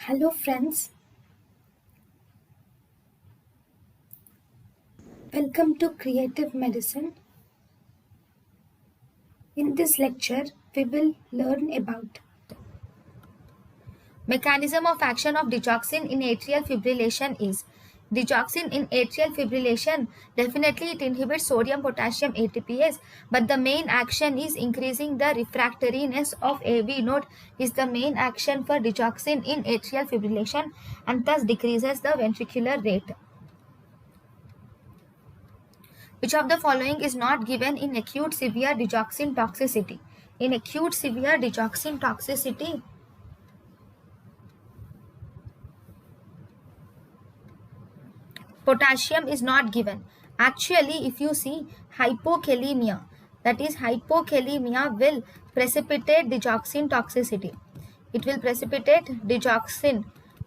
Hello friends, welcome to Creative Medicine. In this lecture, we will learn about Mechanism of action of digoxin in atrial fibrillation is digoxin in atrial fibrillation. Definitely it inhibits sodium potassium ATPase, but the main action is increasing the refractoriness of AV node is the main action for digoxin in atrial fibrillation and thus decreases the ventricular rate. Which of the following is not given in acute severe digoxin toxicity? In acute severe digoxin toxicity, potassium is not given. Actually, if you see hypokalemia, that is hypokalemia will precipitate digoxin toxicity. It will precipitate digoxin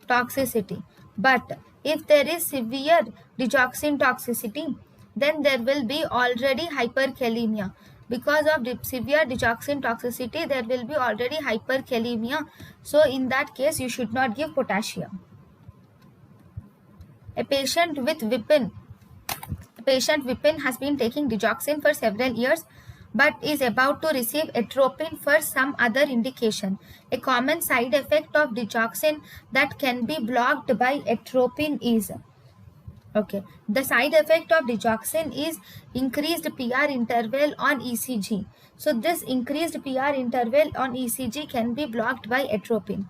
toxicity. But if there is severe digoxin toxicity, then there will be already hyperkalemia. Because of severe digoxin toxicity, there will be already hyperkalemia. So in that case, you should not give potassium. A patient with Vipin has been taking digoxin for several years but is about to receive atropine for some other indication. A common side effect of digoxin that can be blocked by atropine is the side effect of digoxin is increased PR interval on ECG. So this increased PR interval on ECG can be blocked by atropine.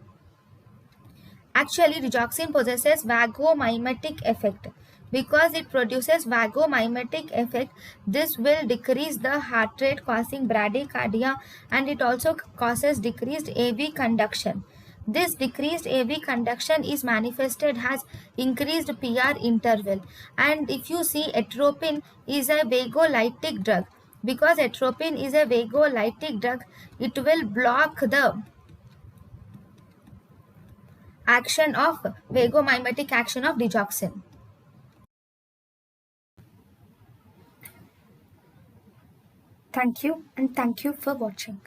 Actually, digoxin possesses vagomimetic effect. Because it produces vagomimetic effect, this will decrease the heart rate causing bradycardia, and it also causes decreased AV conduction. This decreased AV conduction is manifested as increased PR interval. And if you see, atropine is a vagolytic drug. Because atropine is a vagolytic drug, it will block the action of vagomimetic action of digoxin. thank you and thank you for watching.